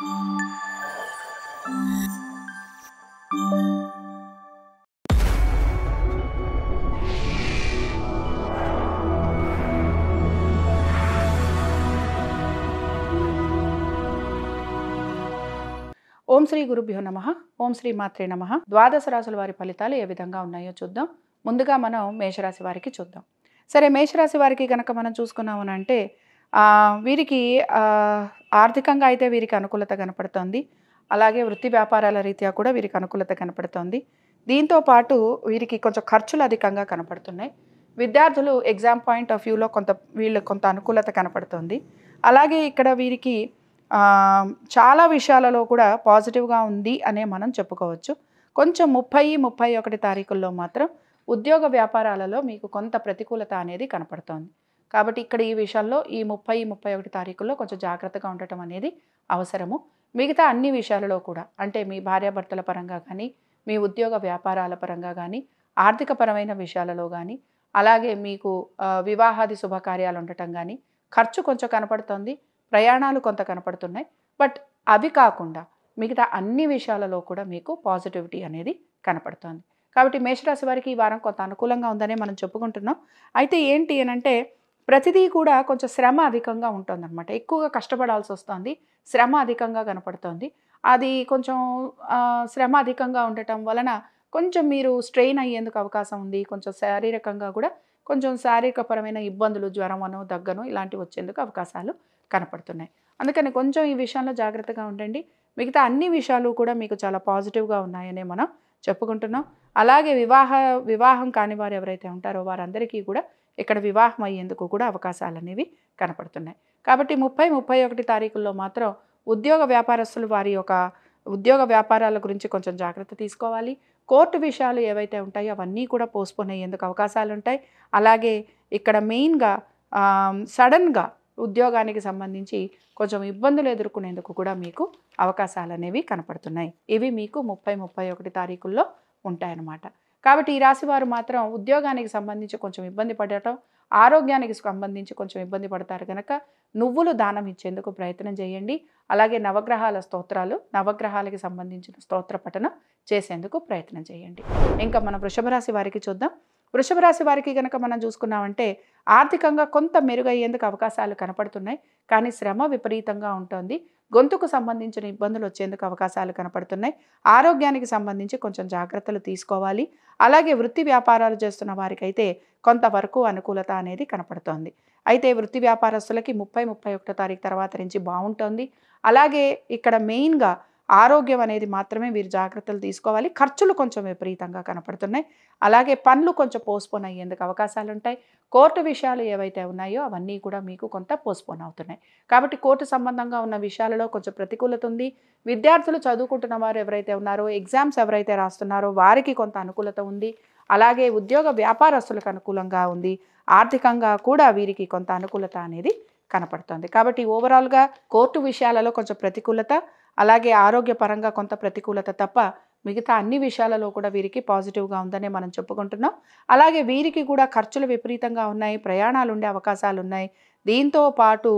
ఓం శ్రీ గురుభ్యో నమః. ఓం శ్రీ మాత్రే నమః. ద్వాదశ రాశుల వారి ఫలితాలు ఏ విధంగా ఉన్నాయో చూద్దాం. ముందుగా మనం మేషరాశి వారికి చూద్దాం. సరే, మేషరాశి వారికి కనుక మనం చూసుకున్నామనంటే వీరికి ఆర్థికంగా అయితే వీరికి అనుకూలత కనపడుతోంది. అలాగే వృత్తి వ్యాపారాల రీత్యా కూడా వీరికి అనుకూలత కనపడుతోంది. దీంతో పాటు వీరికి కొంచెం ఖర్చులు అధికంగా కనపడుతున్నాయి. విద్యార్థులు ఎగ్జామ్ పాయింట్ ఆఫ్ వ్యూలో వీళ్ళకి కొంత అనుకూలత కనపడుతోంది. అలాగే ఇక్కడ వీరికి చాలా విషయాలలో కూడా పాజిటివ్గా ఉంది అనే మనం చెప్పుకోవచ్చు. కొంచెం 30-31 తారీఖుల్లో మాత్రం ఉద్యోగ వ్యాపారాలలో మీకు కొంత ప్రతికూలత అనేది కనపడుతోంది. కాబట్టి ఇక్కడ ఈ విషయాల్లో ఈ 30-31 తారీఖుల్లో కొంచెం జాగ్రత్తగా ఉండటం అనేది అవసరము. మిగతా అన్ని విషయాలలో కూడా, అంటే మీ భార్యాభర్తల పరంగా కానీ, మీ ఉద్యోగ వ్యాపారాల పరంగా కానీ, ఆర్థికపరమైన విషయాలలో కానీ, అలాగే మీకు వివాహాది శుభకార్యాలు ఉండటం కానీ, ఖర్చు కొంచెం కనపడుతోంది, ప్రయాణాలు కొంత కనపడుతున్నాయి. బట్ అవి కాకుండా మిగతా అన్ని విషయాలలో కూడా మీకు పాజిటివిటీ అనేది కనపడుతోంది. కాబట్టి మేషరాశి వారికి ఈ వారం కొంత అనుకూలంగా ఉందనే మనం చెప్పుకుంటున్నాం. అయితే ఏంటి అనంటే ప్రతిదీ కూడా కొంచెం శ్రమ అధికంగా ఉంటుందన్నమాట. ఎక్కువగా కష్టపడాల్సి వస్తుంది, శ్రమ అధికంగా కనపడుతోంది. అది కొంచెం శ్రమ అధికంగా ఉండటం వలన కొంచెం మీరు స్ట్రెయిన్ అయ్యేందుకు అవకాశం ఉంది. కొంచెం శారీరకంగా కూడా కొంచెం శారీరకపరమైన ఇబ్బందులు, జ్వరమనో దగ్గనో ఇలాంటివి వచ్చేందుకు అవకాశాలు కనపడుతున్నాయి. అందుకని కొంచెం ఈ విషయంలో జాగ్రత్తగా ఉండండి. మిగతా అన్ని విషయాలు కూడా మీకు చాలా పాజిటివ్గా ఉన్నాయనే మనం చెప్పుకుంటున్నాం. అలాగే వివాహం కాని వారు ఎవరైతే ఉంటారో వారందరికీ కూడా ఇక్కడ వివాహం అయ్యేందుకు కూడా అవకాశాలు అనేవి కనపడుతున్నాయి. కాబట్టి 30-31 తారీఖుల్లో మాత్రం ఉద్యోగ వ్యాపారస్తులు వారి యొక్క ఉద్యోగ వ్యాపారాల గురించి కొంచెం జాగ్రత్త తీసుకోవాలి. కోర్టు విషయాలు ఏవైతే ఉంటాయో అవన్నీ కూడా పోస్ట్పోన్ అయ్యేందుకు అవకాశాలు ఉంటాయి. అలాగే ఇక్కడ మెయిన్గా సడన్గా ఉద్యోగానికి సంబంధించి కొంచెం ఇబ్బందులు ఎదుర్కొనేందుకు కూడా మీకు అవకాశాలు అనేవి కనపడుతున్నాయి. ఇవి మీకు 30-31 తారీఖుల్లో ఉంటాయన్నమాట. కాబట్టి ఈ రాశి వారు మాత్రం ఉద్యోగానికి సంబంధించి కొంచెం ఇబ్బంది పడటం, ఆరోగ్యానికి సంబంధించి కొంచెం ఇబ్బంది పడతారు కనుక నువ్వులు దానం ఇచ్చేందుకు ప్రయత్నం చేయండి. అలాగే నవగ్రహాల స్తోత్రాలు, నవగ్రహాలకి సంబంధించిన స్తోత్ర పఠనం చేసేందుకు ప్రయత్నం చేయండి. ఇంకా మన వృషభ రాశి వారికి చూద్దాం. వృషభ రాశి వారికి కనుక మనం చూసుకున్నామంటే ఆర్థికంగా కొంత మెరుగయ్యేందుకు అవకాశాలు కనపడుతున్నాయి. కానీ శ్రమ విపరీతంగా ఉంటుంది. గొంతుకు సంబంధించిన ఇబ్బందులు వచ్చేందుకు అవకాశాలు కనపడుతున్నాయి. ఆరోగ్యానికి సంబంధించి కొంచెం జాగ్రత్తలు తీసుకోవాలి. అలాగే వృత్తి వ్యాపారాలు చేస్తున్న వారికైతే కొంతవరకు అనుకూలత అనేది కనపడుతోంది. అయితే వృత్తి వ్యాపారస్తులకి 30-31 తారీఖు తర్వాత నుంచి బాగుంటుంది. అలాగే ఇక్కడ మెయిన్గా ఆరోగ్యం అనేది మాత్రమే వీరు జాగ్రత్తలు తీసుకోవాలి. ఖర్చులు కొంచెం విపరీతంగా కనపడుతున్నాయి. అలాగే పనులు కొంచెం పోస్ట్పోన్ అయ్యేందుకు అవకాశాలు ఉంటాయి. కోర్టు విషయాలు ఏవైతే ఉన్నాయో అవన్నీ కూడా మీకు కొంత పోస్ట్పోన్ అవుతున్నాయి. కాబట్టి కోర్టు సంబంధంగా ఉన్న విషయాలలో కొంచెం ప్రతికూలత ఉంది. విద్యార్థులు చదువుకుంటున్న వారు ఎవరైతే ఉన్నారో, ఎగ్జామ్స్ ఎవరైతే రాస్తున్నారో వారికి కొంత అనుకూలత ఉంది. అలాగే ఉద్యోగ వ్యాపారస్తులకు అనుకూలంగా ఉంది. ఆర్థికంగా కూడా వీరికి కొంత అనుకూలత అనేది కనపడుతుంది. కాబట్టి ఓవరాల్గా కోర్టు విషయాలలో కొంచెం ప్రతికూలత, అలాగే ఆరోగ్యపరంగా కొంత ప్రతికూలత తప్ప మిగతా అన్ని విషయాలలో కూడా వీరికి పాజిటివ్గా ఉందనే మనం చెప్పుకుంటున్నాం. అలాగే వీరికి కూడా ఖర్చులు విపరీతంగా ఉన్నాయి, ప్రయాణాలు ఉండే అవకాశాలు ఉన్నాయి. దీంతో పాటు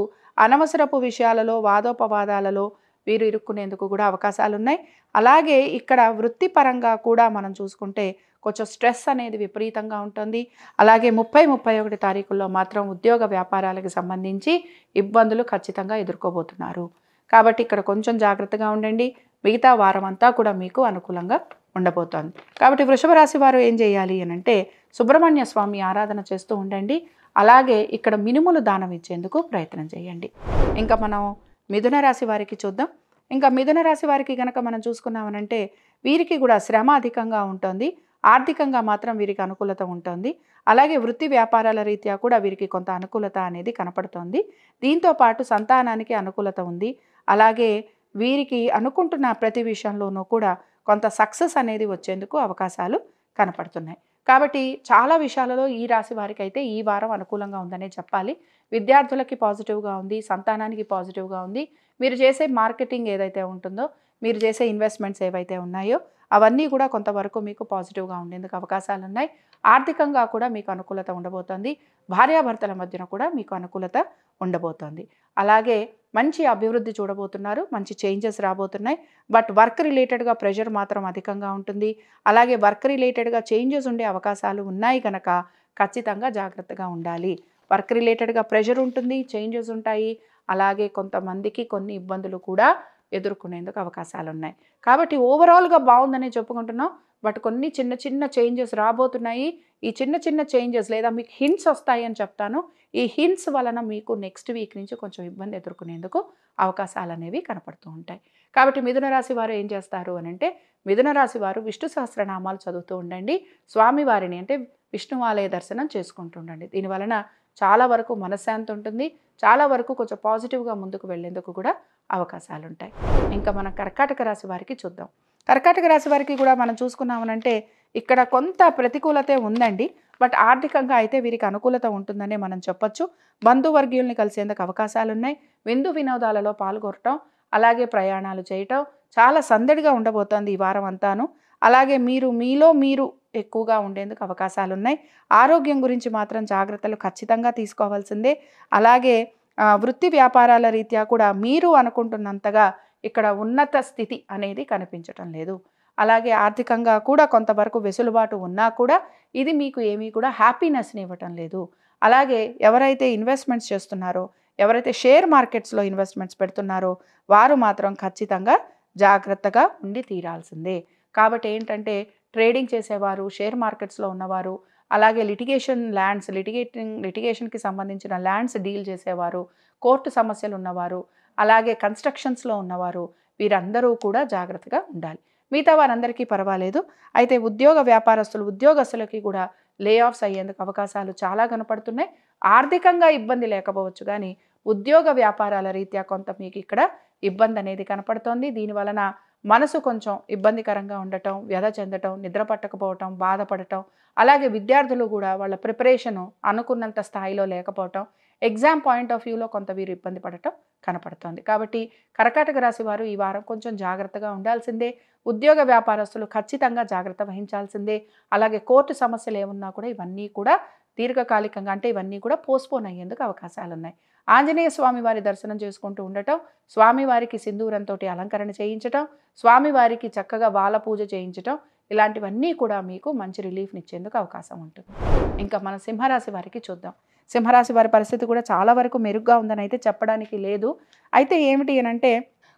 అనవసరపు విషయాలలో, వాదోపవాదాలలో వీరు ఇరుక్కునేందుకు కూడా అవకాశాలు ఉన్నాయి. అలాగే ఇక్కడ వృత్తిపరంగా కూడా మనం చూసుకుంటే కొంచెం స్ట్రెస్ అనేది విపరీతంగా ఉంటుంది. అలాగే 30-31 తారీఖుల్లో మాత్రం ఉద్యోగ వ్యాపారాలకు సంబంధించి ఇబ్బందులు ఖచ్చితంగా ఎదుర్కోబోతున్నారు. కాబట్టి ఇక్కడ కొంచెం జాగ్రత్తగా ఉండండి. మిగతా వారం అంతా కూడా మీకు అనుకూలంగా ఉండబోతోంది. కాబట్టి వృషభ రాశి వారు ఏం చేయాలి అనంటే సుబ్రహ్మణ్య స్వామి ఆరాధన చేస్తూ ఉండండి. అలాగే ఇక్కడ మినుములు దానం ఇచ్చేందుకు ప్రయత్నం చేయండి. ఇంకా మనం మిథున రాశి వారికి చూద్దాం. ఇంకా మిథున రాశి వారికి కనుక మనం చూసుకున్నామనంటే వీరికి కూడా శ్రమ అధికంగా ఉంటుంది. ఆర్థికంగా మాత్రం వీరికి అనుకూలత ఉంటుంది. అలాగే వృత్తి వ్యాపారాల రీత్యా కూడా వీరికి కొంత అనుకూలత అనేది కనపడుతోంది. దీంతో పాటు సంతానానికి అనుకూలత ఉంది. అలాగే వీరికి అనుకుంటున్న ప్రతి విషయంలోనూ కూడా కొంత సక్సెస్ అనేది వచ్చేందుకు అవకాశాలు కనపడుతున్నాయి. కాబట్టి చాలా విషయాలలో ఈ రాశి వారికి అయితే ఈ వారం అనుకూలంగా ఉందనే చెప్పాలి. విద్యార్థులకి పాజిటివ్గా ఉంది, సంతానానికి పాజిటివ్గా ఉంది. మీరు చేసే మార్కెటింగ్ ఏదైతే ఉంటుందో, మీరు చేసే ఇన్వెస్ట్మెంట్స్ ఏవైతే ఉన్నాయో అవన్నీ కూడా కొంతవరకు మీకు పాజిటివ్గా ఉండేందుకు అవకాశాలు ఉన్నాయి. ఆర్థికంగా కూడా మీకు అనుకూలత ఉండబోతోంది. భార్యాభర్తల మధ్యన కూడా మీకు అనుకూలత ఉండబోతోంది. అలాగే మంచి అభివృద్ధి చూడబోతున్నారు. మంచి చేంజెస్ రాబోతున్నాయి. బట్ వర్క్ రిలేటెడ్గా ప్రెషర్ మాత్రం అధికంగా ఉంటుంది. అలాగే వర్క్ రిలేటెడ్గా చేంజెస్ ఉండే అవకాశాలు ఉన్నాయి కనుక ఖచ్చితంగా జాగ్రత్తగా ఉండాలి. వర్క్ రిలేటెడ్గా ప్రెషర్ ఉంటుంది, చేంజెస్ ఉంటాయి. అలాగే కొంతమందికి కొన్ని ఇబ్బందులు కూడా ఎదుర్కొనేందుకు అవకాశాలు ఉన్నాయి. కాబట్టి ఓవరాల్గా బాగుందనే చెప్పుకుంటున్నాం. బట్ కొన్ని చిన్న చిన్న చేంజెస్ రాబోతున్నాయి. ఈ చిన్న చిన్న చేంజెస్ లేదా మీకు హింట్స్ వస్తాయి అని చెప్తాను. ఈ హింట్స్ వలన మీకు నెక్స్ట్ వీక్ నుంచి కొంచెం ఇబ్బంది ఎదుర్కొనేందుకు అవకాశాలు అనేవి కనపడుతూ ఉంటాయి. కాబట్టి మిథున రాశి వారు ఏం చేస్తారు అని అంటే, మిథున రాశి వారు విష్ణు సహస్రనామాలు చదువుతూ ఉండండి. స్వామివారిని అంటే విష్ణువాలయ దర్శనం చేసుకుంటూ ఉండండి. దీనివలన చాలా వరకు మనశ్శాంతి ఉంటుంది. చాలా వరకు కొంచెం పాజిటివ్గా ముందుకు వెళ్ళేందుకు కూడా అవకాశాలు ఉంటాయి. ఇంకా మనం కర్కాటక రాశి వారికి చూద్దాం. కర్కాటక రాశి వారికి కూడా మనం చూసుకున్నామనంటే ఇక్కడ కొంత ప్రతికూలతే ఉందండి. బట్ ఆర్థికంగా అయితే వీరికి అనుకూలత ఉంటుందనే మనం చెప్పొచ్చు. బంధువర్గీయుల్ని కలిసేందుకు అవకాశాలు ఉన్నాయి. విందు వినోదాలలో పాల్గొనటం, అలాగే ప్రయాణాలు చేయటం చాలా సందడిగా ఉండబోతోంది ఈ వారం అంతాను. అలాగే మీలో మీరు ఎక్కువగా ఉండేందుకు అవకాశాలు ఉన్నాయి. ఆరోగ్యం గురించి మాత్రం జాగ్రత్తలు ఖచ్చితంగా తీసుకోవాల్సిందే. అలాగే వృత్తి వ్యాపారాల రీత్యా కూడా మీరు అనుకుంటున్నంతగా ఇక్కడ ఉన్నత స్థితి అనేది కనిపించటం లేదు. అలాగే ఆర్థికంగా కూడా కొంతవరకు వెసులుబాటు ఉన్నా కూడా ఇది మీకు ఏమీ కూడా హ్యాపీనెస్ని ఇవ్వటం లేదు. అలాగే ఎవరైతే ఇన్వెస్ట్మెంట్స్ చేస్తున్నారో, ఎవరైతే షేర్ మార్కెట్స్లో ఇన్వెస్ట్మెంట్స్ పెడుతున్నారో వారు మాత్రం ఖచ్చితంగా జాగ్రత్తగా ఉండి తీరాల్సిందే. కాబట్టి ఏంటంటే ట్రేడింగ్ చేసేవారు, షేర్ మార్కెట్స్లో ఉన్నవారు, అలాగే లిటిగేషన్కి సంబంధించిన ల్యాండ్స్ డీల్ చేసేవారు, కోర్టు సమస్యలు ఉన్నవారు, అలాగే కన్స్ట్రక్షన్స్లో ఉన్నవారు వీరందరూ కూడా జాగ్రత్తగా ఉండాలి. మిగతా వారందరికీ పర్వాలేదు. అయితే ఉద్యోగస్తులకి కూడా లే ఆఫ్స్ అయ్యేందుకు అవకాశాలు చాలా కనపడుతున్నాయి. ఆర్థికంగా ఇబ్బంది లేకపోవచ్చు కానీ ఉద్యోగ వ్యాపారాల రీత్యా కొంత మీకు ఇక్కడ ఇబ్బంది అనేది కనపడుతోంది. దీనివలన మనసు కొంచెం ఇబ్బందికరంగా ఉండటం, వ్యధ చెందటం, నిద్ర పట్టకపోవటం, బాధపడటం, అలాగే విద్యార్థులు కూడా వాళ్ళ ప్రిపరేషను అనుకున్నంత స్థాయిలో లేకపోవటం, ఎగ్జామ్ పాయింట్ ఆఫ్ వ్యూలో కొంత వీరు ఇబ్బంది పడటం కనపడుతోంది. కాబట్టి కర్కాటక రాశి వారు ఈ వారం కొంచెం జాగ్రత్తగా ఉండాల్సిందే. ఉద్యోగ వ్యాపారస్తులు ఖచ్చితంగా జాగ్రత్త వహించాల్సిందే. అలాగే కోర్టు సమస్యలు ఏమున్నా కూడా ఇవన్నీ కూడా దీర్ఘకాలికంగా అంటే ఇవన్నీ కూడా పోస్ట్పోన్ అయ్యేందుకు అవకాశాలు ఉన్నాయి. ఆంజనేయ స్వామి వారి దర్శనం చేసుకుంటూ ఉండటం, స్వామివారికి సింధూరంతో అలంకరణ చేయించటం, స్వామివారికి చక్కగా బాల పూజ చేయించటం ఇలాంటివన్నీ కూడా మీకు మంచి రిలీఫ్ని ఇచ్చేందుకు అవకాశం ఉంటుంది. ఇంకా మన సింహరాశి వారికి చూద్దాం. సింహరాశి వారి పరిస్థితి కూడా చాలా వరకు మెరుగ్గా ఉందని అయితే చెప్పడానికి లేదు. అయితే ఏమిటి అని అంటే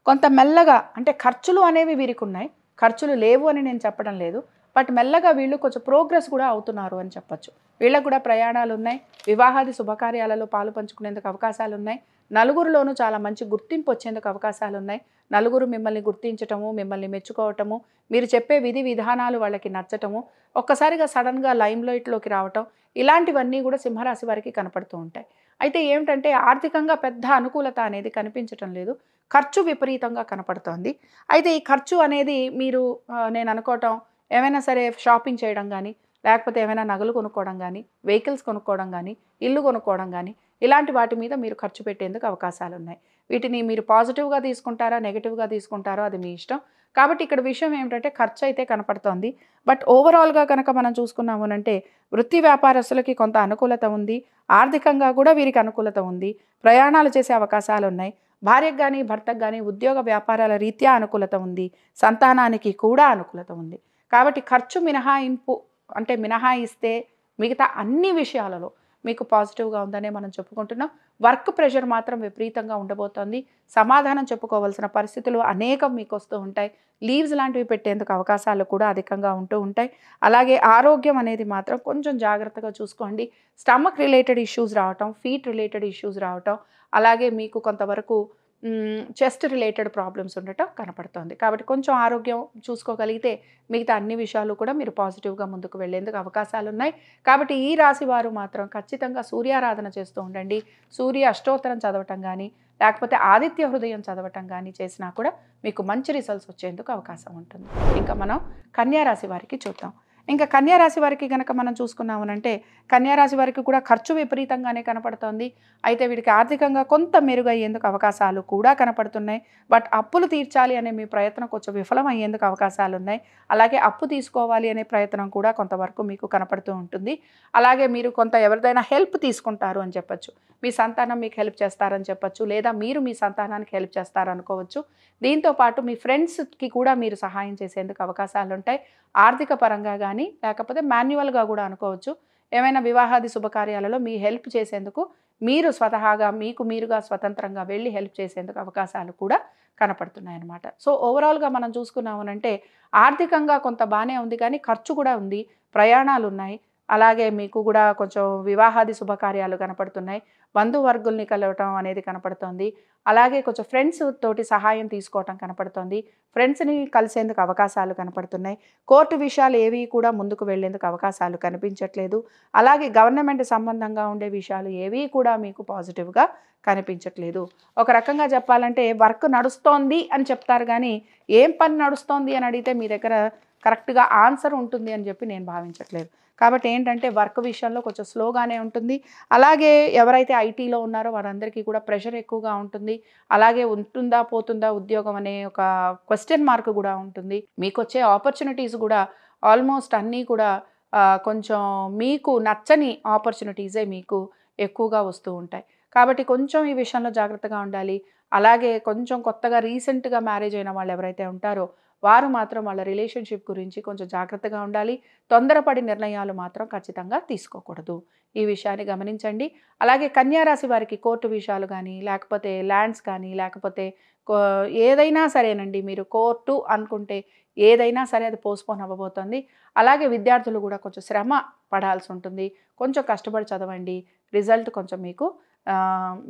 కొంత మెల్లగా అంటే ఖర్చులు అనేవి వీరికి ఉన్నాయి. ఖర్చులు లేవు అని నేను చెప్పడం లేదు. బట్ మెల్లగా వీళ్ళు కొంచెం ప్రోగ్రెస్ కూడా అవుతున్నారు అని చెప్పచ్చు. వీళ్ళకు కూడా ప్రయాణాలు ఉన్నాయి. వివాహాది శుభకార్యాలలో పాలు పంచుకునేందుకు అవకాశాలు ఉన్నాయి. నలుగురిలోనూ చాలా మంచి గుర్తింపు వచ్చేందుకు అవకాశాలు ఉన్నాయి. నలుగురు మిమ్మల్ని గుర్తించటము, మిమ్మల్ని మెచ్చుకోవటము, మీరు చెప్పే విధి విధానాలు వాళ్ళకి నచ్చటము, ఒక్కసారిగా సడన్గా లైమ్లైట్లోకి రావటం ఇలాంటివన్నీ కూడా సింహరాశి వారికి కనపడుతూ ఉంటాయి. అయితే ఏమిటంటే ఆర్థికంగా పెద్ద అనుకూలత అనేది కనిపించటం లేదు. ఖర్చు విపరీతంగా కనపడుతోంది. అయితే ఈ ఖర్చు అనేది మీరు నేను అనుకోవటం ఏమైనా సరే షాపింగ్ చేయడం కానీ, లేకపోతే ఏమైనా నగలు కొనుక్కోవడం కానీ, వెహికల్స్ కొనుక్కోవడం కానీ, ఇల్లు కొనుక్కోవడం కానీ ఇలాంటి వాటి మీద మీరు ఖర్చు పెట్టేందుకు అవకాశాలు ఉన్నాయి. వీటిని మీరు పాజిటివ్గా తీసుకుంటారా, నెగిటివ్గా తీసుకుంటారో అది మీ ఇష్టం. కాబట్టి ఇక్కడ విషయం ఏమిటంటే ఖర్చు అయితే కనపడుతోంది. బట్ ఓవరాల్గా కనుక మనం చూసుకున్నాము అంటే వృత్తి వ్యాపారస్తులకి కొంత అనుకూలత ఉంది. ఆర్థికంగా కూడా వీరికి అనుకూలత ఉంది. ప్రయాణాలు చేసే అవకాశాలు ఉన్నాయి. భార్యకు కానీ భర్తకు కానీ ఉద్యోగ వ్యాపారాల రీత్యా అనుకూలత ఉంది. సంతానానికి కూడా అనుకూలత ఉంది. కాబట్టి ఖర్చు మినహాయిస్తే మిగతా అన్ని విషయాలలో మీకు పాజిటివ్గా ఉందనే మనం చెప్పుకుంటున్నాం. వర్క్ ప్రెషర్ మాత్రం విపరీతంగా ఉండబోతోంది. సమాధానం చెప్పుకోవాల్సిన పరిస్థితులు అనేకం మీకు వస్తూ ఉంటాయి. లీవ్స్ లాంటివి పెట్టేందుకు అవకాశాలు కూడా అధికంగా ఉంటూ ఉంటాయి. అలాగే ఆరోగ్యం అనేది మాత్రం కొంచెం జాగ్రత్తగా చూసుకోండి. స్టమక్ రిలేటెడ్ ఇష్యూస్ రావటం, ఫీట్ రిలేటెడ్ ఇష్యూస్ రావటం, అలాగే మీకు కొంతవరకు చెస్ట్ రిలేటెడ్ ప్రాబ్లమ్స్ ఉండటం కనపడుతోంది. కాబట్టి కొంచెం ఆరోగ్యం చూసుకోగలిగితే మిగతా అన్ని విషయాలు కూడా మీరు పాజిటివ్గా ముందుకు వెళ్ళేందుకు అవకాశాలు ఉన్నాయి. కాబట్టి ఈ రాశి వారు మాత్రం ఖచ్చితంగా సూర్యారాధన చేస్తూ ఉండండి. సూర్య అష్టోత్తరం చదవటం కానీ, లేకపోతే ఆదిత్య హృదయం చదవటం కానీ చేసినా కూడా మీకు మంచి రిజల్ట్స్ వచ్చేందుకు అవకాశం ఉంటుంది. ఇంకా మనం కన్యా రాశి వారికి చూద్దాం. ఇంకా కన్యా రాశి వారికి గనక మనం చూసుకున్నామనంటే కన్యా రాశి వారికి కూడా ఖర్చు విపరీతంగానే కనపడుతోంది. అయితే వీడికి ఆర్థికంగా కొంత మెరుగయ్యేందుకు అవకాశాలు కూడా కనపడుతున్నాయి. బట్ అప్పులు తీర్చాలి అనే మీ ప్రయత్నం కొంచెం విఫలం అయ్యేందుకు అవకాశాలున్నాయి. అలాగే అప్పు తీసుకోవాలి అనే ప్రయత్నం కూడా కొంతవరకు మీకు కనపడుతూ ఉంటుంది. అలాగే మీరు కొంత ఎవరిదైనా హెల్ప్ తీసుకుంటారు అని చెప్పొచ్చు. మీ సంతానం మీకు హెల్ప్ చేస్తారని చెప్పొచ్చు. లేదా మీరు మీ సంతానానికి హెల్ప్ చేస్తారనుకోవచ్చు. దీంతో పాటు మీ ఫ్రెండ్స్‌కి కూడా మీరు సహాయం చేసేందుకు అవకాశాలుంటాయి. ఆర్థిక పరంగా గానీ, లేకపోతే మాన్యువల్‌గా కూడా అనుకోవచ్చు. ఏమైనా వివాహాది శుభకార్యాలలో మీ హెల్ప్ చేసేందుకు మీరు స్వతహాగా మీకు మీరుగా స్వతంత్రంగా వెళ్ళి హెల్ప్ చేసేందుకు అవకాశాలు కూడా కనపడుతున్నాయన్నమాట. సో, ఓవరాల్‌గా మనం చూసుకున్నామనంటే ఆర్థికంగా కొంత బానే ఉంది కానీ ఖర్చు కూడా ఉంది. ప్రయాణాలున్నాయి. అలాగే మీకు కూడా కొంచెం వివాహాది శుభకార్యాలు కనపడుతున్నాయి. బంధువర్గుల్ని కలవటం అనేది కనపడుతోంది. అలాగే కొంచెం ఫ్రెండ్స్ తోటి సహాయం తీసుకోవటం కనపడుతోంది. ఫ్రెండ్స్‌ని కలిసేందుకు అవకాశాలు కనపడుతున్నాయి. కోర్టు విషయాలు ఏవి కూడా ముందుకు వెళ్ళేందుకు అవకాశాలు కనిపించట్లేదు. అలాగే గవర్నమెంట్ సంబంధంగా ఉండే విషయాలు ఏవి కూడా మీకు పాజిటివ్‌గా కనిపించట్లేదు. ఒక రకంగా చెప్పాలంటే వర్క్ నడుస్తోంది అని చెప్తారు గానీ, ఏం పని నడుస్తోంది అని అడిగితే మీ దగ్గర కరెక్ట్‌గా ఆన్సర్ ఉంటుంది అని చెప్పి నేను భావించట్లేదు. కాబట్టి ఏంటంటే వర్క్ విషయంలో కొంచెం స్లోగానే ఉంటుంది. అలాగే ఎవరైతే ఐటీలో ఉన్నారో వారందరికీ కూడా ప్రెషర్ ఎక్కువగా ఉంటుంది. అలాగే ఉంటుందా పోతుందా ఉద్యోగం అనే ఒక క్వెషన్ మార్క్ కూడా ఉంటుంది. మీకొచ్చే ఆపర్చునిటీస్ కూడా ఆల్మోస్ట్ అన్నీ కూడా కొంచెం మీకు నచ్చని ఆపర్చునిటీసే మీకు ఎక్కువగా వస్తూ ఉంటాయి. కాబట్టి కొంచెం ఈ విషయంలో జాగ్రత్తగా ఉండాలి. అలాగే కొంచెం కొత్తగా రీసెంట్‌గా మ్యారేజ్ అయిన వాళ్ళు ఎవరైతే ఉంటారో వారు మాత్రం వాళ్ళ రిలేషన్‌షిప్ గురించి కొంచెం జాగ్రత్తగా ఉండాలి. తొందరపడి నిర్ణయాలు మాత్రం ఖచ్చితంగా తీసుకోకూడదు. ఈ విషయాన్ని గమనించండి. అలాగే కన్యా రాశి వారికి కోర్టు విషయాలు గానీ, లేకపోతే ల్యాండ్స్ కానీ, లేకపోతే కో ఏదైనా సరేనండి మీరు కోర్టు అనుకుంటే ఏదైనా సరే అది పోస్ట్‌పోన్ అవ్వబోతోంది. అలాగే విద్యార్థులు కూడా కొంచెం శ్రమ పడాల్సి ఉంటుంది. కొంచెం కష్టపడి చదవండి. రిజల్ట్ కొంచెం మీకు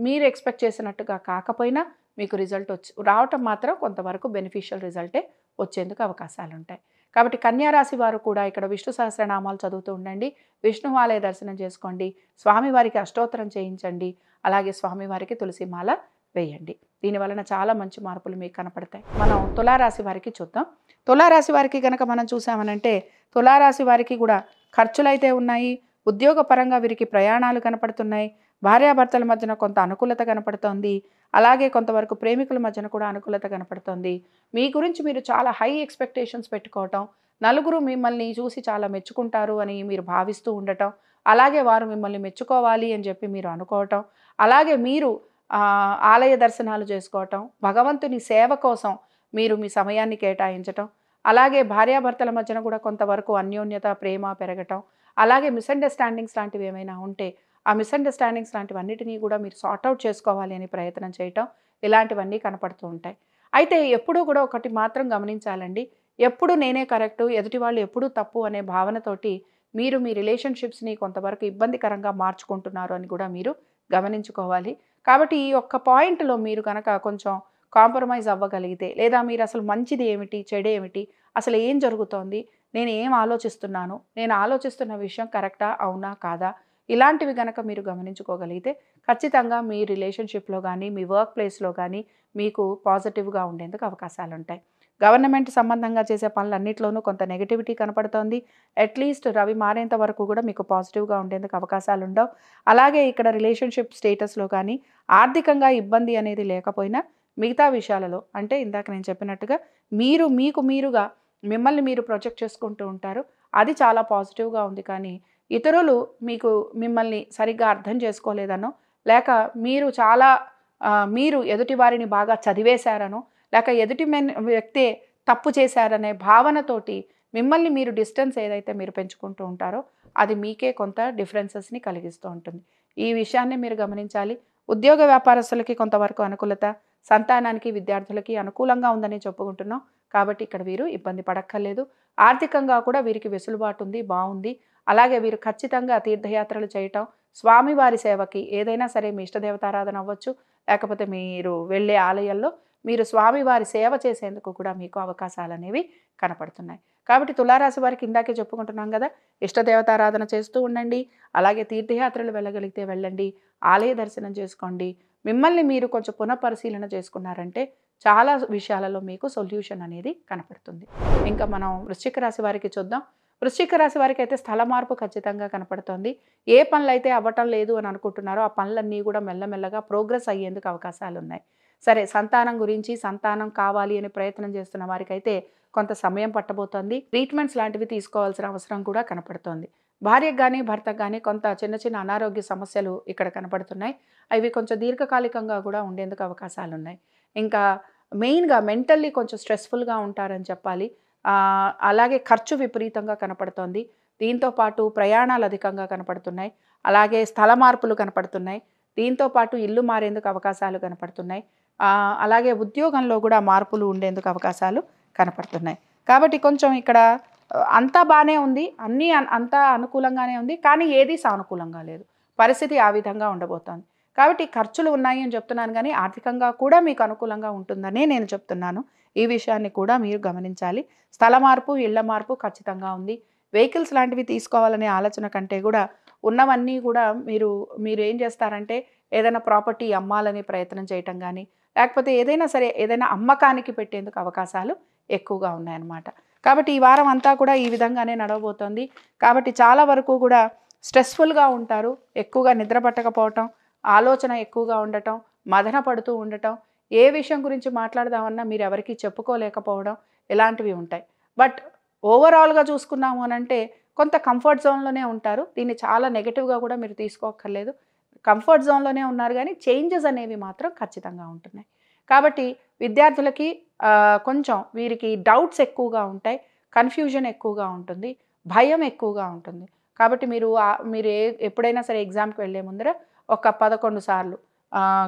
మీరు ఎక్స్‌పెక్ట్ చేసినట్టుగా కాకపోయినా మీకు రిజల్ట్ రావటం మాత్రం కొంతవరకు బెనిఫిషియల్ రిజల్టే వచ్చేందుకు అవకాశాలుంటాయి. కాబట్టి కన్యా రాశి వారు కూడా ఇక్కడ విష్ణు సహస్రనామాలు చదువుతూ ఉండండి. విష్ణు ఆలయ దర్శనం చేసుకోండి. స్వామివారికి అష్టోత్తరం చేయించండి. అలాగే స్వామివారికి తులసి మాల వేయండి. దీనివలన చాలా మంచి మార్పులు మీకు కనపడతాయి. మనం తులారాశి వారికి చూద్దాం. తులారాశి వారికి గనక మనం చూసామనంటే తులారాశి వారికి కూడా ఖర్చులైతే ఉన్నాయి. ఉద్యోగపరంగా వీరికి ప్రయాణాలు కనపడుతున్నాయి. భార్యాభర్తల మధ్యన కొంత అనుకూలత కనపడుతోంది. అలాగే కొంతవరకు ప్రేమికుల మధ్యన కూడా అనుకూలత కనపడుతోంది. మీ గురించి మీరు చాలా హై ఎక్స్‌పెక్టేషన్స్ పెట్టుకోవటం, నలుగురు మిమ్మల్ని చూసి చాలా మెచ్చుకుంటారు అని మీరు భావిస్తూ ఉండటం, అలాగే వారు మిమ్మల్ని మెచ్చుకోవాలి అని చెప్పి మీరు అనుకోవటం, అలాగే మీరు ఆలయ దర్శనాలు చేసుకోవటం, భగవంతుని సేవ కోసం మీరు మీ సమయాన్ని కేటాయించటం, అలాగే భార్యాభర్తల మధ్యన కూడా కొంతవరకు అన్యోన్యత, ప్రేమ పెరగటం, అలాగే మిస్‌అండర్‌స్టాండింగ్స్ లాంటివి ఏమైనా ఉంటే ఆ మిస్‌అండర్‌స్టాండింగ్స్ లాంటివన్నిటిని కూడా మీరు సార్ట్ ఔట్ చేసుకోవాలి అని ప్రయత్నం చేయటం, ఇలాంటివన్నీ కనపడుతూ ఉంటాయి. అయితే ఎప్పుడూ కూడా ఒకటి మాత్రం గమనించాలండి. ఎప్పుడు నేనే కరెక్టు, ఎదుటి వాళ్ళు ఎప్పుడూ తప్పు అనే భావనతోటి మీరు మీ రిలేషన్‌షిప్స్‌ని కొంతవరకు ఇబ్బందికరంగా మార్చుకుంటున్నారు అని కూడా మీరు గమనించుకోవాలి. కాబట్టి ఈ ఒక్క పాయింట్‌లో మీరు గనక కొంచెం కాంప్రమైజ్ అవ్వగలిగితే, లేదా మీరసలు మంచిది ఏమిటి, చెడేమిటి, అసలు ఏం జరుగుతోంది, నేను ఏం ఆలోచిస్తున్నాను, నేను ఆలోచిస్తున్న విషయం కరెక్టా, అవునా, కాదా, ఇలాంటివి గనక మీరు గమనించుకోగలిగితే ఖచ్చితంగా మీ రిలేషన్‌షిప్‌లో గానీ, మీ వర్క్ ప్లేస్‌లో గానీ మీకు పాజిటివ్‌గా ఉండేందుకు అవకాశాలుంటాయి. గవర్నమెంట్ సంబంధంగా చేసే పనులన్నిట్లోనూ కొంత నెగటివిటీ కనపడుతోంది. అట్‌లీస్ట్ రవి మారేంత వరకు కూడా మీకు పాజిటివ్‌గా ఉండేందుకు అవకాశాలుండవు. అలాగే ఇక్కడ రిలేషన్‌షిప్ స్టేటస్‌లో కానీ ఆర్థికంగా ఇబ్బంది అనేది లేకపోయినా మిగతా విషయాలలో అంటే ఇందాక నేను చెప్పినట్టుగా మీరు మీకు మీరుగా మిమ్మల్ని మీరు ప్రొజెక్ట్ చేసుకుంటూ ఉంటారు. అది చాలా పాజిటివ్‌గా ఉంది. కానీ ఇతరులు మీకు మిమ్మల్ని సరిగ్గా అర్థం చేసుకోలేదనో, లేక మీరు చాలా మీరు ఎదుటి వారిని బాగా చదివేశారనో, లేక ఎదుటి వ్యక్తే తప్పు చేశారనే భావనతోటి మిమ్మల్ని మీరు డిస్టెన్స్ ఏదైతే మీరు పెంచుకుంటూ ఉంటారో అది మీకే కొంత డిఫరెన్సెస్‌ని కలిగిస్తూ ఉంటుంది. ఈ విషయాన్ని మీరు గమనించాలి. ఉద్యోగ వ్యాపారస్తులకి కొంతవరకు అనుకూలత, సంతానానికి, విద్యార్థులకి అనుకూలంగా ఉందని చెప్పుకుంటున్నాం. కాబట్టి ఇక్కడ వీరు ఇబ్బంది పడక్కర్లేదు. ఆర్థికంగా కూడా వీరికి వెసులుబాటు ఉంది, బావుంది. అలాగే వీరు ఖచ్చితంగా తీర్థయాత్రలు చేయటం, స్వామివారి సేవకి ఏదైనా సరే మీ ఇష్టదేవతారాధన అవ్వచ్చు, లేకపోతే మీరు వెళ్ళే ఆలయాల్లో మీరు స్వామివారి సేవ చేసేందుకు కూడా మీకు అవకాశాలనేవి కనపడుతున్నాయి. కాబట్టి తులారాశి వారికి ఇందాకే చెప్పుకుంటున్నాం కదా, ఇష్టదేవతారాధన చేస్తూ ఉండండి. అలాగే తీర్థయాత్రలు వెళ్ళగలిగితే వెళ్ళండి. ఆలయ దర్శనం చేసుకోండి. మిమ్మల్ని మీరు కొంచెం పునఃపరిశీలన చేసుకున్నారంటే చాలా విషయాలలో మీకు సొల్యూషన్ అనేది కనపడుతుంది. ఇంకా మనం వృశ్చిక రాశి వారికి చూద్దాం. వృశ్చిక రాశి వారికి అయితే స్థల మార్పు ఖచ్చితంగా కనపడుతోంది. ఏ పనులైతే అవ్వటం లేదు అని అనుకుంటున్నారో ఆ పనులన్నీ కూడా మెల్లమెల్లగా ప్రోగ్రెస్ అయ్యేందుకు అవకాశాలున్నాయి. సరే, సంతానం గురించి, సంతానం కావాలి అని ప్రయత్నం చేస్తున్న వారికైతే కొంత సమయం పట్టబోతోంది. ట్రీట్మెంట్స్ లాంటివి తీసుకోవాల్సిన అవసరం కూడా కనపడుతోంది. భార్యకు గానీ, భర్తకు గానీ కొంత చిన్న చిన్న అనారోగ్య సమస్యలు ఇక్కడ కనపడుతున్నాయి. అవి కొంచెం దీర్ఘకాలికంగా కూడా ఉండేందుకు అవకాశాలున్నాయి. ఇంకా మెయిన్‌గా మెంటల్లీ కొంచెం స్ట్రెస్‌ఫుల్‌గా ఉంటారని చెప్పాలి. అలాగే ఖర్చు విపరీతంగా కనపడుతోంది. దీంతో పాటు ప్రయాణాలు అధికంగా కనపడుతున్నాయి. అలాగే స్థల మార్పులు కనపడుతున్నాయి. దీంతో పాటు ఇల్లు మారేందుకు అవకాశాలు కనపడుతున్నాయి. అలాగే ఉద్యోగంలో కూడా మార్పులు ఉండేందుకు అవకాశాలు కనపడుతున్నాయి. కాబట్టి కొంచెం ఇక్కడ అంతా బానే ఉంది. అంతా అనుకూలంగానే ఉంది. కానీ ఏది సానుకూలంగా లేదు. పరిస్థితి ఆ విధంగా ఉండబోతోంది. కాబట్టి ఖర్చులు ఉన్నాయి అని చెప్తున్నాను గానీ, ఆర్థికంగా కూడా మీకు అనుకూలంగా ఉంటుందనే నేను చెప్తున్నాను. ఈ విషయాన్ని కూడా మీరు గమనించాలి. స్థల మార్పు, ఇళ్ల మార్పు ఖచ్చితంగా ఉంది. వెహికల్స్ లాంటివి తీసుకోవాలనే ఆలోచన కంటే కూడా ఉన్నవన్నీ కూడా మీరు ఏం చేస్తారంటే ఏదైనా ప్రాపర్టీ అమ్మాలనే ప్రయత్నం చేయటం గానీ, లేకపోతే ఏదైనా సరే ఏదైనా అమ్మకానికి పెట్టేందుకు అవకాశాలు ఎక్కువగా ఉన్నాయన్నమాట. కాబట్టి ఈ వారం అంతా కూడా ఈ విధంగానే నడవబోతోంది. కాబట్టి చాలా వరకు కూడా స్ట్రెస్‌ఫుల్‌గా ఉంటారు. ఎక్కువగా నిద్ర పట్టకపోవటం, ఆలోచన ఎక్కువగా ఉండటం, మదన పడుతూ ఉండటం, ఏ విషయం గురించి మాట్లాడదామన్నా మీరు ఎవరికీ చెప్పుకోలేకపోవడం, ఇలాంటివి ఉంటాయి. బట్ ఓవరాల్‌గా చూసుకున్నాము అనంటే కొంత కంఫర్ట్ జోన్‌లోనే ఉంటారు. దీన్ని చాలా నెగెటివ్‌గా కూడా మీరు తీసుకోక్కర్లేదు. కంఫర్ట్ జోన్‌లోనే ఉన్నారు గానీ చేంజెస్ అనేవి మాత్రం ఖచ్చితంగా ఉంటున్నాయి. కాబట్టి విద్యార్థులకి కొంచెం వీరికి డౌట్స్ ఎక్కువగా ఉంటాయి. కన్‌ఫ్యూజన్ ఎక్కువగా ఉంటుంది. భయం ఎక్కువగా ఉంటుంది. కాబట్టి మీరు ఎప్పుడైనా సరే ఎగ్జామ్‌కి వెళ్ళే ముందర ఒక 11 సార్లు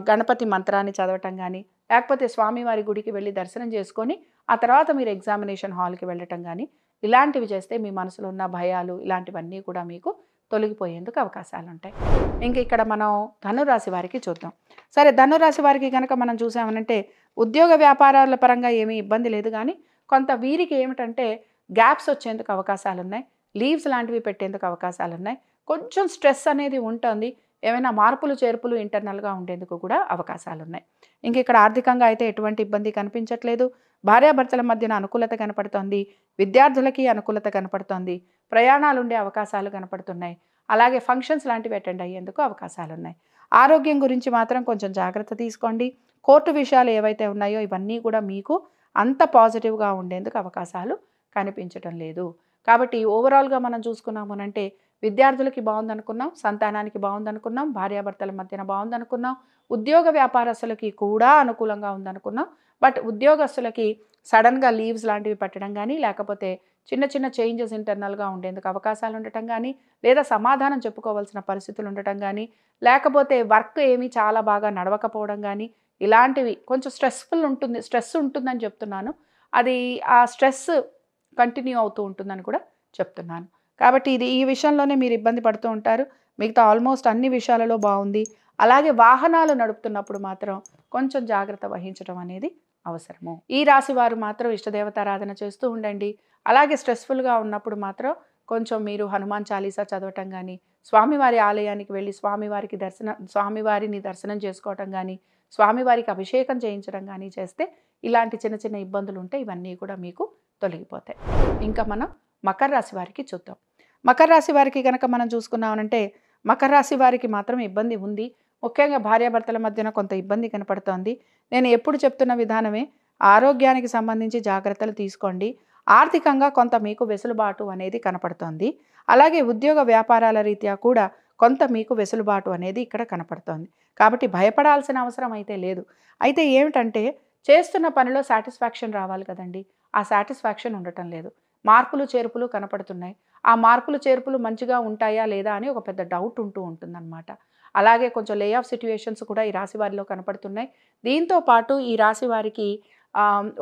గణపతి మంత్రాన్ని చదవటం గానీ, లేకపోతే స్వామివారి గుడికి వెళ్ళి దర్శనం చేసుకొని, ఆ తర్వాత మీరు ఎగ్జామినేషన్ హాల్‌కి వెళ్ళటం గానీ, ఇలాంటివి చేస్తే మీ మనసులో ఉన్న భయాలు ఇలాంటివన్నీ కూడా మీకు తొలగిపోయేందుకు అవకాశాలుంటాయి. ఇంక ఇక్కడ మనం ధనురాశి వారికి చూద్దాం. సరే, ధనురాశి వారికి గనక మనం చూసామనంటే ఉద్యోగ వ్యాపారాల పరంగా ఏమీ ఇబ్బంది లేదు గానీ, కొంత వీరికి ఏమిటంటే గ్యాప్స్ వచ్చేందుకు అవకాశాలున్నాయి. లీవ్స్ లాంటివి పెట్టేందుకు అవకాశాలున్నాయి. కొంచెం స్ట్రెస్ అనేది ఉంటుంది. ఏమైనా మార్పులు, చేర్పులు ఇంటర్నల్‌గా ఉండేందుకు కూడా అవకాశాలున్నాయి. ఇంక ఇక్కడ ఆర్థికంగా అయితే ఎటువంటి ఇబ్బంది కనిపించట్లేదు. భార్యాభర్తల మధ్యన అనుకూలత కనపడుతోంది. విద్యార్థులకి అనుకూలత కనపడుతోంది. ప్రయాణాలుండే అవకాశాలు కనపడుతున్నాయి. అలాగే ఫంక్షన్స్ లాంటివి అటెండ్ అయ్యేందుకు అవకాశాలున్నాయి. ఆరోగ్యం గురించి మాత్రం కొంచెం జాగ్రత్త తీసుకోండి. కోర్టు విషయాలు ఏవైతే ఉన్నాయో ఇవన్నీ కూడా మీకు అంత పాజిటివ్‌గా ఉండేందుకు అవకాశాలు కనిపించటం లేదు. కాబట్టి ఓవరాల్‌గా మనం చూసుకున్నామనంటే విద్యార్థులకి బావుందనుకున్నాం, సంతానానికి బావుందనుకున్నాం, భార్యాభర్తల మధ్యన బావుందనుకున్నాం, ఉద్యోగ వ్యాపారస్తులకి కూడా అనుకూలంగా ఉందనుకున్నాం. బట్ ఉద్యోగస్తులకి సడన్‌గా లీవ్స్ లాంటివి పెట్టడం గానీ, లేకపోతే చిన్న చిన్న చేంజెస్ ఇంటర్నల్‌గా ఉండేందుకు అవకాశాలు ఉండటం గానీ, లేదా సమాధానం చెప్పుకోవాల్సిన పరిస్థితులు ఉండటం గానీ, లేకపోతే వర్క్ ఏమీ చాలా బాగా నడవకపోవడం గానీ, ఇలాంటివి కొంచెం స్ట్రెస్ ఉంటుందని చెప్తున్నాను. అది ఆ స్ట్రెస్ కంటిన్యూ అవుతూ ఉంటుందని కూడా చెప్తున్నాను. కాబట్టి ఈ విషయంలోనే మీరు ఇబ్బంది పడుతూ ఉంటారు. మిగతా ఆల్మోస్ట్ అన్ని విషయాలలో బావుంది. అలాగే వాహనాలు నడుపుతున్నప్పుడు మాత్రం కొంచెం జాగ్రత్త వహించడం అనేది అవసరము. ఈ రాశి వారు మాత్రం ఇష్టదేవతారాధన చేస్తూ ఉండండి. అలాగే స్ట్రెస్‌ఫుల్‌గా ఉన్నప్పుడు మాత్రం కొంచెం మీరు హనుమాన్ చాలీసా చదవటం గానీ, స్వామివారి ఆలయానికి వెళ్ళి స్వామివారిని దర్శనం చేసుకోవటం గానీ, స్వామివారికి అభిషేకం చేయించడం గానీ చేస్తే ఇలాంటి చిన్న చిన్న ఇబ్బందులుంటే ఇవన్నీ కూడా మీకు తొలగిపోతాయి. ఇంకా మనం మకర రాశి వారికి చూద్దాం. మకర రాశి వారికి గనక మనం చూసుకున్నామనంటే మకర రాశి వారికి మాత్రం ఇబ్బంది ఉంది. ముఖ్యంగా భార్యాభర్తల మధ్యన కొంత ఇబ్బంది కనపడుతోంది. నేను ఎప్పుడు చెప్తున్న విధానమే, ఆరోగ్యానికి సంబంధించి జాగ్రత్తలు తీసుకోండి. ఆర్థికంగా కొంత మీకు వెసులుబాటు అనేది కనపడుతోంది. అలాగే ఉద్యోగ వ్యాపారాల రీత్యా కూడా కొంత మీకు వెసులుబాటు అనేది ఇక్కడ కనపడుతోంది. కాబట్టి భయపడాల్సిన అవసరం అయితే లేదు. అయితే ఏమిటంటే చేస్తున్న పనిలో సాటిస్ఫాక్షన్ రావాలి కదండీ! ఆ సాటిస్ఫాక్షన్ ఉండటం లేదు. మార్పులు, చేర్పులు కనపడుతున్నాయి. ఆ మార్పులు, చేర్పులు మంచిగా ఉంటాయా లేదా అని ఒక పెద్ద డౌట్ ఉంటుందన్నమాట. అలాగే కొంచెం లే ఆఫ్ సిట్యుయేషన్స్ కూడా ఈ రాశి వారిలో కనపడుతున్నాయి. దీంతో పాటు ఈ రాశి వారికి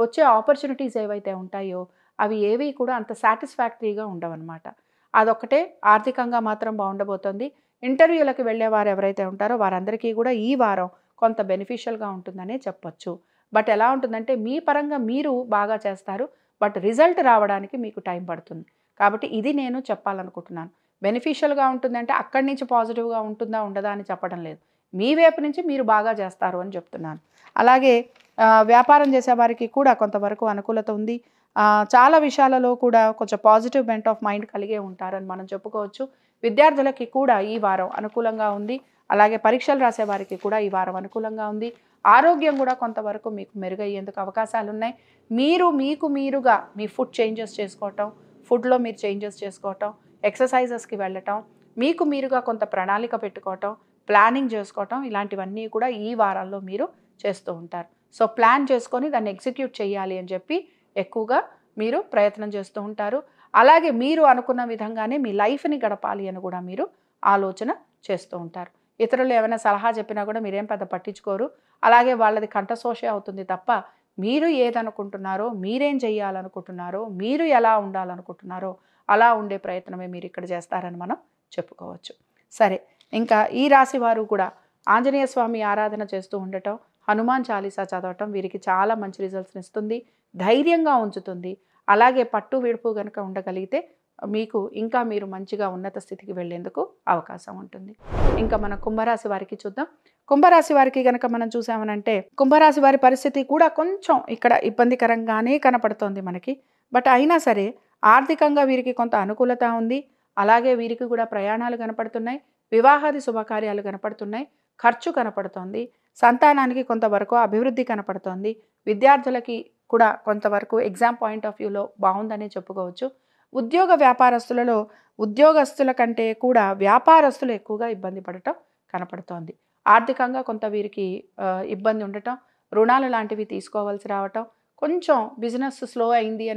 వచ్చే ఆపర్చునిటీస్ ఏవైతే ఉంటాయో అవి ఏవి కూడా అంత సాటిస్ఫాక్టరీగా ఉండవన్నమాట. అదొక్కటే. ఆర్థికంగా మాత్రం బాగుండబోతోంది. ఇంటర్వ్యూలకు వెళ్ళేవారు ఎవరైతే ఉంటారో వారందరికీ కూడా ఈ వారం కొంత బెనిఫిషియల్‌గా ఉంటుందనే చెప్పొచ్చు. బట్ ఎలా ఉంటుందంటే మీ పరంగా మీరు బాగా చేస్తారు. బట్ రిజల్ట్ రావడానికి మీకు టైం పడుతుంది. కాబట్టి ఇది నేను చెప్పాలనుకుంటున్నాను. బెనిఫిషియల్‌గా ఉంటుందంటే అక్కడి నుంచి పాజిటివ్‌గా ఉంటుందా, ఉండదా అని చెప్పడం లేదు. మీ వైపు నుంచి మీరు బాగా చేస్తారు అని చెప్తున్నాను. అలాగే వ్యాపారం చేసేవారికి కూడా కొంతవరకు అనుకూలత ఉంది. చాలా విషయాలలో కూడా కొంచెం పాజిటివ్ బెంట్ ఆఫ్ మైండ్ కలిగే ఉంటారని మనం చెప్పుకోవచ్చు. విద్యార్థులకి కూడా ఈ వారం అనుకూలంగా ఉంది. అలాగే పరీక్షలు రాసే వారికి కూడా ఈ వారం అనుకూలంగా ఉంది. ఆరోగ్యం కూడా కొంతవరకు మీకు మెరుగయ్యేందుకు అవకాశాలున్నాయి. మీకు మీరుగా మీ ఫుడ్ చేంజెస్ చేసుకోవటం, ఫుడ్‌లో మీరు చేంజెస్ చేసుకోవటం, ఎక్సర్‌సైజెస్‌కి వెళ్ళటం, మీకు మీరుగా కొంత ప్రణాళిక పెట్టుకోవటం, ప్లానింగ్ చేసుకోవటం ఇలాంటివన్నీ కూడా ఈ వారాల్లో మీరు చేస్తూ ఉంటారు. సో, ప్లాన్ చేసుకొని దాన్ని ఎగ్జిక్యూట్ చేయాలి అని చెప్పి ఎక్కువగా మీరు ప్రయత్నం చేస్తూ ఉంటారు. అలాగే మీరు అనుకున్న విధంగానే మీ లైఫ్‌ని గడపాలి అని కూడా మీరు ఆలోచన చేస్తూ ఉంటారు. ఇతరులు ఏమైనా సలహా చెప్పినా కూడా మీరేం పెద్ద పట్టించుకోరు. అలాగే వాళ్ళది కంఠశోషే అవుతుంది తప్ప మీరు ఏదనుకుంటున్నారో, మీరేం చేయాలనుకుంటున్నారో, మీరు ఎలా ఉండాలనుకుంటున్నారో అలా ఉండే ప్రయత్నమే మీరు ఇక్కడ చేస్తారని మనం చెప్పుకోవచ్చు. సరే, ఇంకా ఈ రాశి వారు కూడా ఆంజనేయ స్వామి ఆరాధన చేస్తూ ఉండటం, హనుమాన్ చాలీసా చదవటం వీరికి చాలా మంచి రిజల్ట్స్‌ని ఇస్తుంది. ధైర్యంగా ఉంచుతుంది. అలాగే పట్టు విడుపు గనుక ఉండగలిగితే మీకు ఇంకా మీరు మంచిగా ఉన్నత స్థితికి వెళ్ళేందుకు అవకాశం ఉంటుంది. ఇంకా మన కుంభరాశి వారికి చూద్దాం. కుంభరాశి వారికి గనక మనం చూసామనంటే కుంభరాశి వారి పరిస్థితి కూడా కొంచెం ఇక్కడ ఇబ్బందికరంగానే కనపడుతోంది మనకి. బట్ అయినా సరే ఆర్థికంగా వీరికి కొంత అనుకూలత ఉంది. అలాగే వీరికి కూడా ప్రయాణాలు కనపడుతున్నాయి. వివాహాది శుభకార్యాలు కనపడుతున్నాయి. ఖర్చు కనపడుతోంది. సంతానానికి కొంతవరకు అభివృద్ధి కనపడుతోంది. విద్యార్థులకి కూడా కొంతవరకు ఎగ్జామ్ పాయింట్ ఆఫ్ వ్యూలో బాగుందనే చెప్పుకోవచ్చు. ఉద్యోగ వ్యాపారస్తులలో ఉద్యోగస్తుల కంటే కూడా వ్యాపారస్తులు ఎక్కువగా ఇబ్బంది పడటం కనపడుతోంది. ఆర్థికంగా కొంత వీరికి ఇబ్బంది ఉండటం, రుణాలు లాంటివి తీసుకోవాల్సి రావటం, కొంచెం బిజినెస్ స్లో అయింది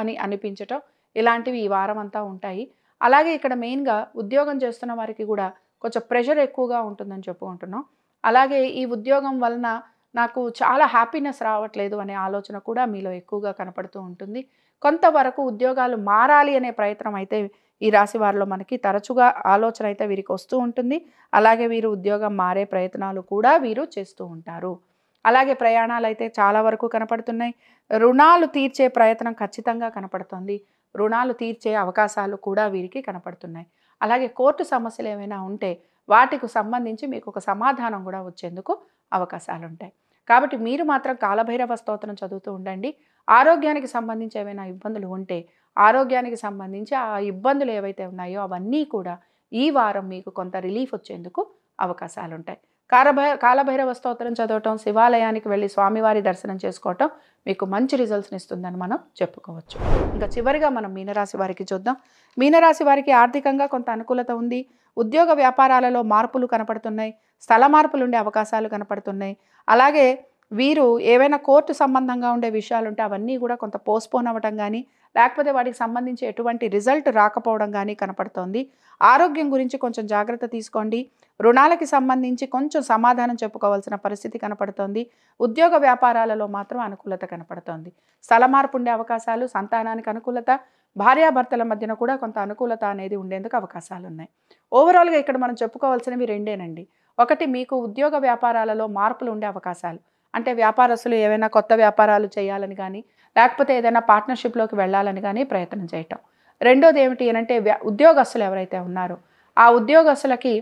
అని అనిపించటం ఇలాంటివి ఈ వారం అంతా ఉంటాయి. అలాగే ఇక్కడ మెయిన్గా ఉద్యోగం చేస్తున్న వారికి కూడా కొంచెం ప్రెషర్ ఎక్కువగా ఉంటుందని చెప్పుకుంటున్నాం. అలాగే ఈ ఉద్యోగం వలన నాకు చాలా హ్యాపీనెస్ రావట్లేదు అనే ఆలోచన కూడా మీలో ఎక్కువగా కనపడుతూ ఉంటుంది. కొంతవరకు ఉద్యోగాలు మారాలి అనే ప్రయత్నం అయితే ఈ రాశి వారిలో మనకి తరచుగా ఆలోచన అయితే వీరికి వస్తూ ఉంటుంది. అలాగే వీరు ఉద్యోగం మారే ప్రయత్నాలు కూడా వీరు చేస్తూ ఉంటారు. అలాగే ప్రయాణాలు అయితే చాలా వరకు కనపడుతున్నాయి. రుణాలు తీర్చే ప్రయత్నం ఖచ్చితంగా కనపడుతుంది. రుణాలు తీర్చే అవకాశాలు కూడా వీరికి కనపడుతున్నాయి. అలాగే కోర్టు సమస్యలు ఏమైనా ఉంటే వాటికి సంబంధించి మీకు ఒక సమాధానం కూడా వచ్చేందుకు అవకాశాలు ఉంటాయి. కాబట్టి మీరు మాత్రం కాలభైరవ స్తోత్రం చదువుతూ ఉండండి. ఆరోగ్యానికి సంబంధించి ఏమైనా ఇబ్బందులు ఉంటే ఆరోగ్యానికి సంబంధించి ఆ ఇబ్బందులు ఏవైతే ఉన్నాయో అవన్నీ కూడా ఈ వారం మీకు కొంత రిలీఫ్ వచ్చేందుకు అవకాశాలు ఉంటాయి. కాలభైరవ స్తోత్రం చదవటం, శివాలయానికి వెళ్ళి స్వామివారి దర్శనం చేసుకోవటం మీకు మంచి రిజల్ట్స్ని ఇస్తుందని మనం చెప్పుకోవచ్చు. ఇంకా చివరిగా మనం మీనరాశి వారికి చూద్దాం. మీనరాశి వారికి ఆర్థికంగా కొంత అనుకూలత ఉంది. ఉద్యోగ వ్యాపారాలలో మార్పులు కనపడుతున్నాయి. స్థల మార్పులు ఉండే అవకాశాలు కనపడుతున్నాయి. అలాగే వీరు ఏవైనా కోర్టు సంబంధంగా ఉండే విషయాలు ఉంటే అవన్నీ కూడా కొంత పోస్ట్పోన్ అవ్వటం కానీ, లేకపోతే వాటికి సంబంధించి ఎటువంటి రిజల్ట్ రాకపోవడం కానీ కనపడుతోంది. ఆరోగ్యం గురించి కొంచెం జాగ్రత్త తీసుకోండి. రుణాలకి సంబంధించి కొంచెం సమాధానం చెప్పుకోవాల్సిన పరిస్థితి కనపడుతోంది. ఉద్యోగ వ్యాపారాలలో మాత్రం అనుకూలత కనపడుతోంది. స్థల మార్పు ఉండే అవకాశాలు, సంతానానికి అనుకూలత, భార్యాభర్తల మధ్యన కూడా కొంత అనుకూలత అనేది ఉండేందుకు అవకాశాలు ఉన్నాయి. ఓవరాల్గా ఇక్కడ మనం చెప్పుకోవాల్సినవి రెండేనండి. ఒకటి, మీకు ఉద్యోగ వ్యాపారాలలో మార్పులు ఉండే అవకాశాలు, అంటే వ్యాపారస్తులు ఏవైనా కొత్త వ్యాపారాలు చేయాలని కానీ, లేకపోతే ఏదైనా పార్ట్నర్షిప్లోకి వెళ్ళాలని కానీ ప్రయత్నం చేయటం. రెండోది ఏమిటి అంటే ఉద్యోగస్తులు ఎవరైతే ఉన్నారో ఆ ఉద్యోగస్తులకి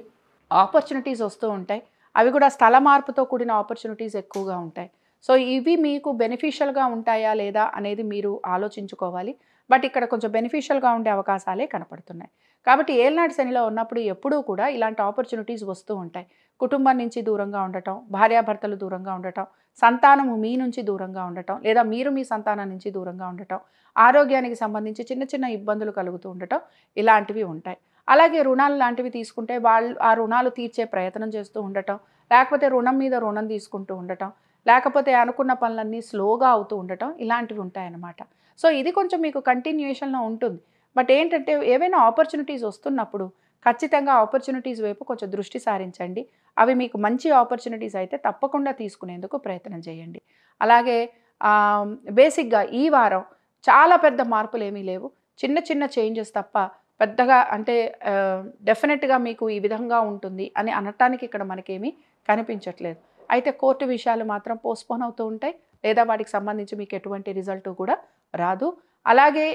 ఆపర్చునిటీస్ వస్తూ ఉంటాయి. అవి కూడా స్థల మార్పుతో కూడిన ఆపర్చునిటీస్ ఎక్కువగా ఉంటాయి. సో ఇవి మీకు బెనిఫిషియల్గా ఉంటాయా లేదా అనేది మీరు ఆలోచించుకోవాలి. బట్ ఇక్కడ కొంచెం బెనిఫిషియల్గా ఉండే అవకాశాలే కనపడుతున్నాయి. కాబట్టి ఏళ్నాటి శనిలో ఉన్నప్పుడు ఎప్పుడూ కూడా ఇలాంటి ఆపర్చునిటీస్ వస్తూ ఉంటాయి. కుటుంబం నుంచి దూరంగా ఉండటం, భార్యాభర్తలు దూరంగా ఉండటం, సంతానము మీ నుంచి దూరంగా ఉండటం, లేదా మీరు మీ సంతానం నుంచి దూరంగా ఉండటం, ఆరోగ్యానికి సంబంధించి చిన్న చిన్న ఇబ్బందులు కలుగుతూ ఉండటం ఇలాంటివి ఉంటాయి. అలాగే రుణాలు లాంటివి తీసుకుంటే వాళ్ళు ఆ రుణాలు తీర్చే ప్రయత్నం చేస్తూ ఉండటం, లేకపోతే రుణం మీద రుణం తీసుకుంటూ ఉండటం, లేకపోతే అనుకున్న పనులన్నీ స్లోగా అవుతూ ఉండటం ఇలాంటివి ఉంటాయన్నమాట. సో ఇది కొంచెం మీకు కంటిన్యూయేషన్లో ఉంటుంది. బట్ ఏంటంటే ఏవైనా ఆపర్చునిటీస్ వస్తున్నప్పుడు ఖచ్చితంగా ఆపర్చునిటీస్ వైపు కొంచెం దృష్టి సారించండి. అవి మీకు మంచి ఆపర్చునిటీస్ అయితే తప్పకుండా తీసుకునేందుకు ప్రయత్నం చేయండి. అలాగే బేసిక్గా ఈ వారం చాలా పెద్ద మార్పులు ఏమీ లేవు. చిన్న చిన్న చేంజెస్ తప్ప పెద్దగా అంటే డెఫినెట్గా మీకు ఈ విధంగా ఉంటుంది అని అనటానికి ఇక్కడ మనకేమీ కనిపించట్లేదు. అయితే కోర్టు విషయాలు మాత్రం పోస్ట్పోన్ అవుతూ ఉంటాయి, లేదా వాటికి సంబంధించి మీకు ఎటువంటి రిజల్ట్ కూడా రాదు. అలాగే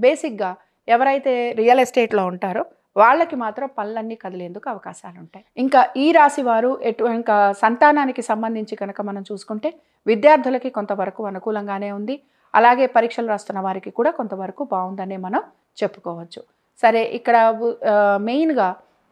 బేసిక్గా ఎవరైతే రియల్ ఎస్టేట్లో ఉంటారో వాళ్ళకి మాత్రం పనులన్నీ కదిలేందుకు అవకాశాలు ఉంటాయి. ఇంకా ఈ రాశి వారు ఇంకా సంతానానికి సంబంధించి కనుక మనం చూసుకుంటే విద్యార్థులకి కొంతవరకు అనుకూలంగానే ఉంది. అలాగే పరీక్షలు రాస్తున్న వారికి కూడా కొంతవరకు బాగుందనే మనం చెప్పుకోవచ్చు. సరే, ఇక్కడ మెయిన్గా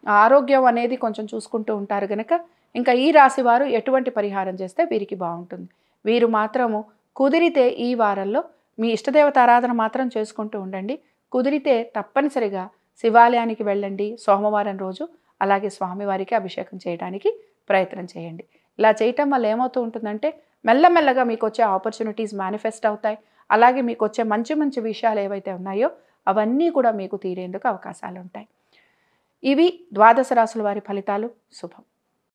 ఆరోగ్యం అనేది కొంచెం చూసుకుంటూ ఉంటారు గనక ఇంకా ఈ రాశి వారు ఎటువంటి పరిహారం చేస్తే వీరికి బాగుంటుంది? వీరు మాత్రము కుదిరితే ఈ వారంలో మీ ఇష్టదేవత ఆరాధన మాత్రం చేసుకుంటూ ఉండండి. కుదిరితే తప్పనిసరిగా శివాలయానికి వెళ్ళండి సోమవారం రోజు. అలాగే స్వామివారికి అభిషేకం చేయడానికి ప్రయత్నం చేయండి. ఇలా చేయటం వల్ల ఏమవుతూ ఉంటుందంటే మెల్లమెల్లగా మీకు వచ్చే ఆపర్చునిటీస్ మేనిఫెస్ట్ అవుతాయి. అలాగే మీకు వచ్చే మంచి మంచి విషయాలు ఏవైతే ఉన్నాయో అవన్నీ కూడా మీకు తీరేందుకు అవకాశాలు ఉంటాయి. ఇవి ద్వాదశ రాశుల వారి ఫలితాలు. శుభం.